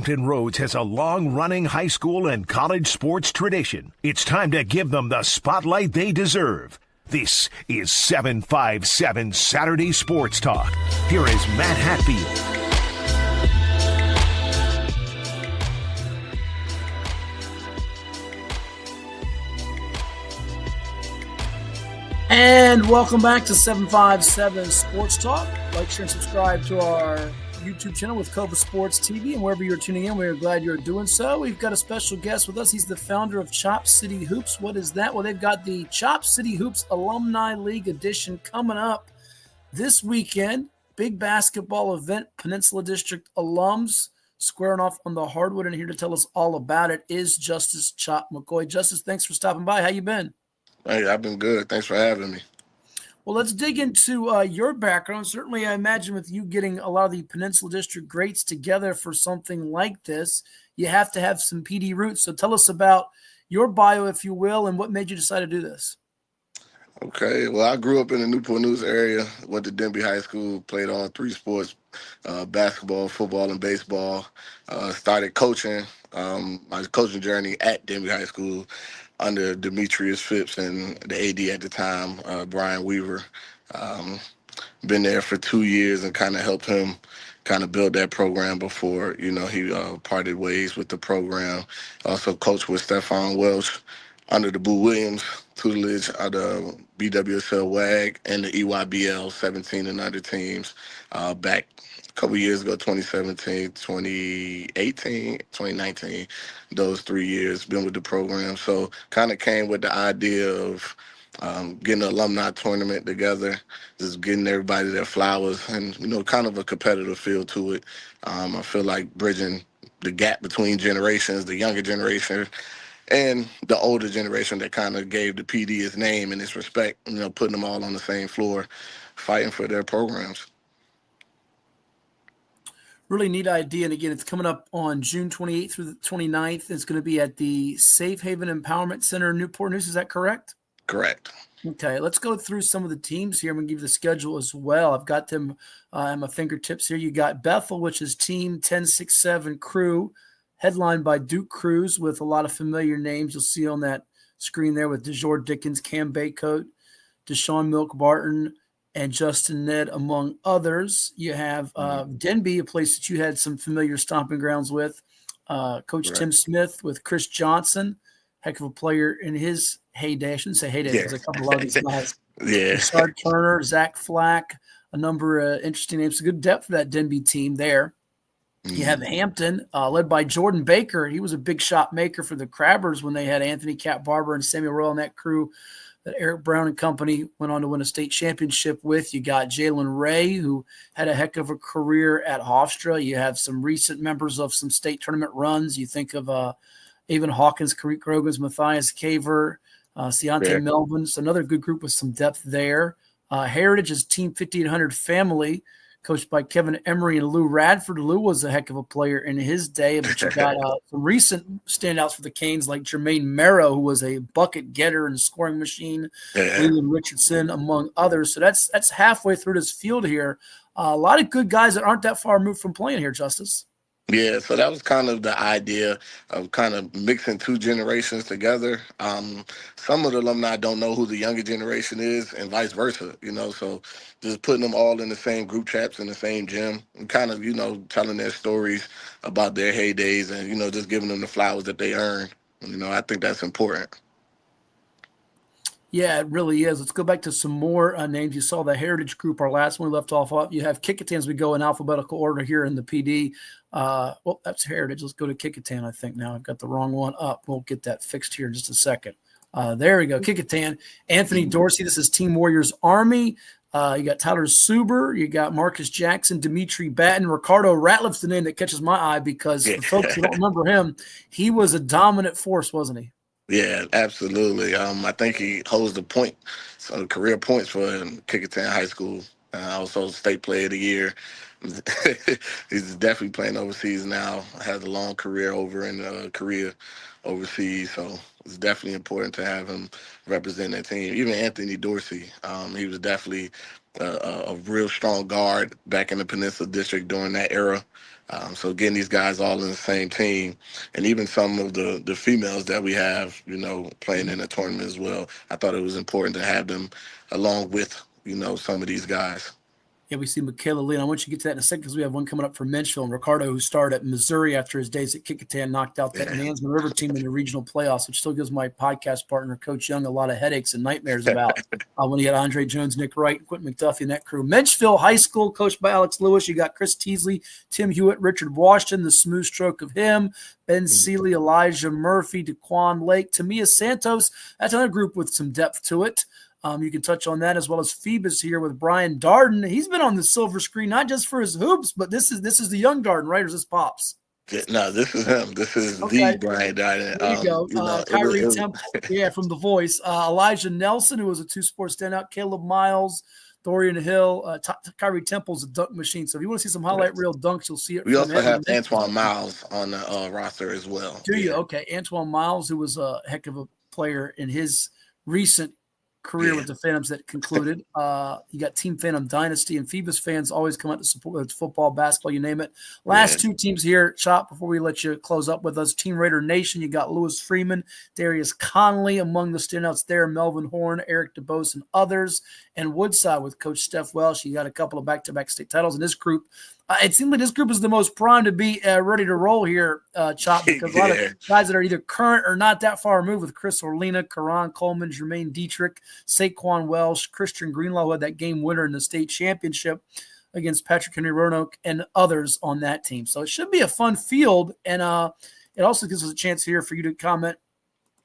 Hampton Roads has a long-running high school and college sports tradition. It's time to give them the spotlight they deserve. This is 757 Saturday Sports Talk. Here is Matt Hatfield. And welcome back to 757 Sports Talk. Like, share, and subscribe to our YouTube channel with Cova Sports TV. And wherever you're tuning in, we're glad you're doing so. We've got a special guest with us. He's the founder of Chop City Hoops. What is that? Well, they've got the Chop City Hoops Alumni League Edition coming up this weekend. Big basketball event, Peninsula District alums squaring off on the hardwood. And here to tell us all about it is Justice Chop McCoy. Justice, thanks for stopping by. How you been? Hey, I've been good. Thanks for having me. Well, let's dig into your background. Certainly, I imagine with you getting a lot of the Peninsula District greats together for something like this, you have to have some PD roots. So tell us about your bio, if you will, and what made you decide to do this. Okay. Well, I grew up in the Newport News area, went to Denby High School, played all three sports, basketball, football, and baseball. Started coaching, my coaching journey at Denby High School under Demetrius Phipps and the AD at the time, Brian Weaver. Been there for 2 years and kind of helped him kind of build that program before, he parted ways with the program. Also coached with Stephon Welch under the Boo Williams tutelage of the BWSL WAG and the EYBL 17 and under teams back a couple years ago, 2017, 2018, 2019, those 3 years, been with the program. So kind of came with the idea of getting an alumni tournament together, just getting everybody their flowers and, kind of a competitive feel to it. I feel like bridging the gap between generations, the younger generation and the older generation that kind of gave the PD its name and its respect, putting them all on the same floor, fighting for their programs. Really neat idea. And again, it's coming up on June 28th through the 29th. It's going to be at the Safe Haven Empowerment Center in Newport News. Is that correct? Correct. Okay, let's go through some of the teams here. I'm going to give you the schedule as well. I've got them at my fingertips here. You got Bethel, which is Team 1067 Crew, headlined by Duke Cruz with a lot of familiar names. You'll see on that screen there with DeJour Dickens, Cam Baycoat, Deshaun Milk Barton, and Justin Ned, among others. You have Denby, a place that you had some familiar stomping grounds with. Coach Tim Smith with Chris Johnson, heck of a player in his heyday. I shouldn't say heyday because I cover a lot of these guys. Richard Turner, Zach Flack, a number of interesting names. A good depth for that Denby team there. You have Hampton, led by Jordan Baker. He was a big shot maker for the Crabbers when they had Anthony Cat Barber and Samuel Royal and that crew that Eric Brown and company went on to win a state championship with. You got Jalen Ray, who had a heck of a career at Hofstra. You have some recent members of some state tournament runs. You think of Avon Hawkins, Kareem Grogans, Matthias Caver, Ciante Melvin. So another good group with some depth there. Heritage is Team 1500 Family, coached by Kevin Emery and Lou Radford. Lou was a heck of a player in his day, but you got some recent standouts for the Canes like Jermaine Merrow, who was a bucket getter and scoring machine, Leland Richardson, among others. So that's halfway through this field here. A lot of good guys that aren't that far removed from playing here, Justice. Yeah, so that was kind of the idea of kind of mixing two generations together. Some of the alumni don't know who the younger generation is and vice versa, so just putting them all in the same group chats in the same gym and kind of, telling their stories about their heydays and, just giving them the flowers that they earn. I think that's important. Yeah, it really is. Let's go back to some more names. You saw the Heritage Group, our last one we left off. You have Kickitan as we go in alphabetical order here in the PD. Well, that's Heritage. Let's go to Kickitan, I think now. I've got the wrong one up. We'll get that fixed here in just a second. There we go, Kickitan. Anthony Dorsey, this is Team Warriors Army. You got Tyler Suber. You got Marcus Jackson, Dimitri Batten. Ricardo Ratliff's the name that catches my eye because for folks who don't remember him, he was a dominant force, wasn't he? Yeah, absolutely. I think he holds the point, so career points for Kickitan High School. Also state player of the year. He's definitely playing overseas now. Has a long career over in Korea overseas. So, it's definitely important to have him represent that team. Even Anthony Dorsey, he was definitely a real strong guard back in the Peninsula District during that era. So getting these guys all in the same team, and even some of the females that we have, playing in the tournament as well, I thought it was important to have them along with, some of these guys. Yeah, we see Michaela Lee. I want you to get to that in a second because we have one coming up from Menchville. And Ricardo, who started at Missouri after his days at Kickingham, knocked out that Mansman River team in the regional playoffs, which still gives my podcast partner, Coach Young, a lot of headaches and nightmares about when he had Andre Jones, Nick Wright, Quentin McDuffie, and that crew. Menchville High School, coached by Alex Lewis. You got Chris Teasley, Tim Hewitt, Richard Washington, the smooth stroke of him, Ben Seeley, Elijah Murphy, DeQuan Lake, Tamia Santos. That's another group with some depth to it. You can touch on that, as well as Phoebus here with Brian Darden. He's been on the silver screen, not just for his hoops, but this is the young Darden, right? Or is this Pops? No, this is him. This is the Brian Darden. There you go. Kyrie Temple, from The Voice. Elijah Nelson, who was a two-sport standout. Caleb Miles, Dorian Hill. Kyrie Temple's a dunk machine. So if you want to see some highlight reel dunks, you'll see it. We also have Antoine Miles on the roster as well. Do you? Okay. Antoine Miles, who was a heck of a player in his recent career with the Phantoms that concluded. You got Team Phantom Dynasty, and Phoebus fans always come out to support, whether it's football, basketball, you name it. Last two teams here, Chop, before we let you close up with us. Team Raider Nation, you got Lewis Freeman, Darius Conley among the standouts there, Melvin Horn, Eric DeBose, and others. And Woodside with Coach Steph Welsh. You got a couple of back-to-back state titles in this group. It seems like this group is the most primed to be ready to roll here, Chop, because a lot of guys that are either current or not that far removed with Chris Orlina, Karan Coleman, Jermaine Dietrich, Saquon Welsh, Christian Greenlaw, who had that game winner in the state championship against Patrick Henry Roanoke, and others on that team. So it should be a fun field, and it also gives us a chance here for you to comment.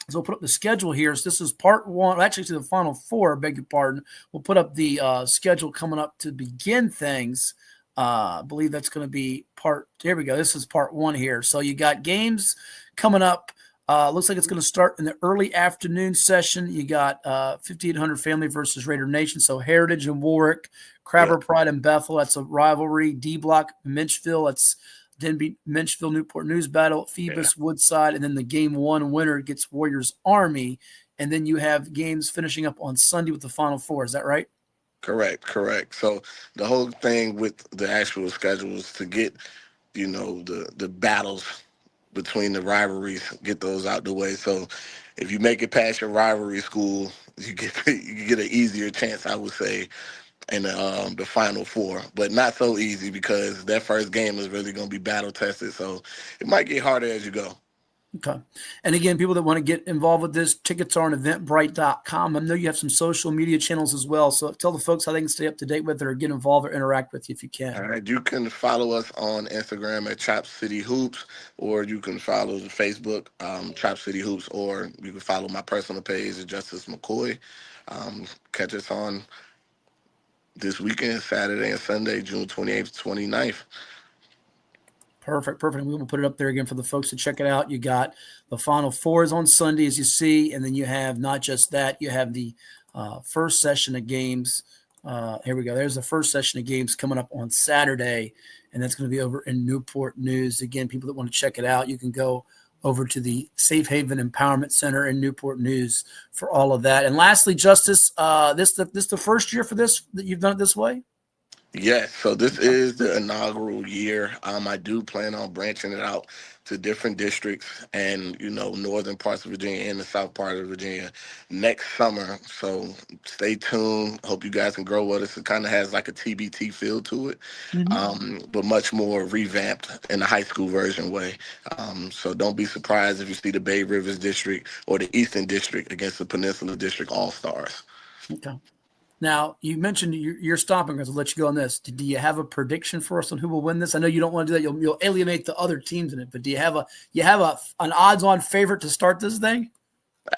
So we'll put up the schedule here. So this is part one. Actually, to the Final Four, beg your pardon. We'll put up the schedule coming up to begin things. I believe that's going to be here we go. This is part one here. So you got games coming up. Looks like it's going to start in the early afternoon session. You got 5800 Family versus Raider Nation. So Heritage and Warwick, Crabber Pride and Bethel. That's a rivalry. D Block, Menchville. That's Denby, Menchville, Newport News Battle, Phoebus, Woodside. And then the game one winner gets Warriors Army. And then you have games finishing up on Sunday with the Final Four. Is that right? Correct. So the whole thing with the actual schedule is to get, the battles between the rivalries, get those out the way. So if you make it past your rivalry school, you get an easier chance, I would say, in the Final Four. But not so easy because that first game is really going to be battle tested. So it might get harder as you go. Okay. And again, people that want to get involved with this, tickets are on eventbrite.com. I know you have some social media channels as well. So tell the folks how they can stay up to date with it or get involved or interact with you if you can. All right. You can follow us on Instagram at Chop City Hoops, or you can follow the Facebook, Chop City Hoops, or you can follow my personal page at Justice McCoy. Catch us on this weekend, Saturday and Sunday, June 28th, 29th. Perfect. We will put it up there again for the folks to check it out. You got the Final Fours on Sunday, as you see, and then you have not just that, you have the first session of games. Here we go. There's the first session of games coming up on Saturday, and that's going to be over in Newport News. Again, people that want to check it out, you can go over to the Safe Haven Empowerment Center in Newport News for all of that. And lastly, Justice, this the first year for this that you've done it this way? Yes, so this is the inaugural year. I do plan on branching it out to different districts and, northern parts of Virginia and the south part of Virginia next summer. So stay tuned. Hope you guys can grow with us. It kind of has like a TBT feel to it, but much more revamped in the high school version way. So don't be surprised if you see the Bay Rivers District or the Eastern District against the Peninsula District All-Stars. Okay. Now, you mentioned you're stopping us. I'll let you go on this. Do you have a prediction for us on who will win this? I know you don't want to do that. You'll alienate the other teams in it. But do you have an odds-on favorite to start this thing?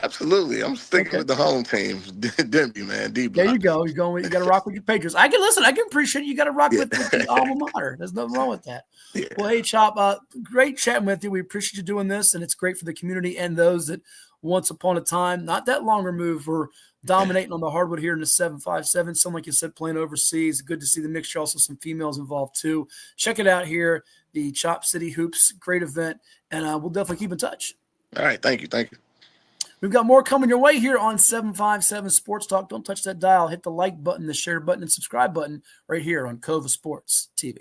Absolutely. I'm sticking with the home team. Denby, man. D-Block. There you go. You're going. You got to rock with your Patriots. I can appreciate you got to rock with the alma mater. There's nothing wrong with that. Yeah. Well, hey, Chop, great chatting with you. We appreciate you doing this, and it's great for the community and those that once upon a time, not that long removed, were dominating on the hardwood here in the 757. Some, like you said, playing overseas. Good to see the mixture. Also some females involved too. Check it out here, the Chop City Hoops. Great event, and we'll definitely keep in touch. All right. Thank you. We've got more coming your way here on 757 Sports Talk. Don't touch that dial. Hit the like button, the share button, and subscribe button right here on Cova Sports TV.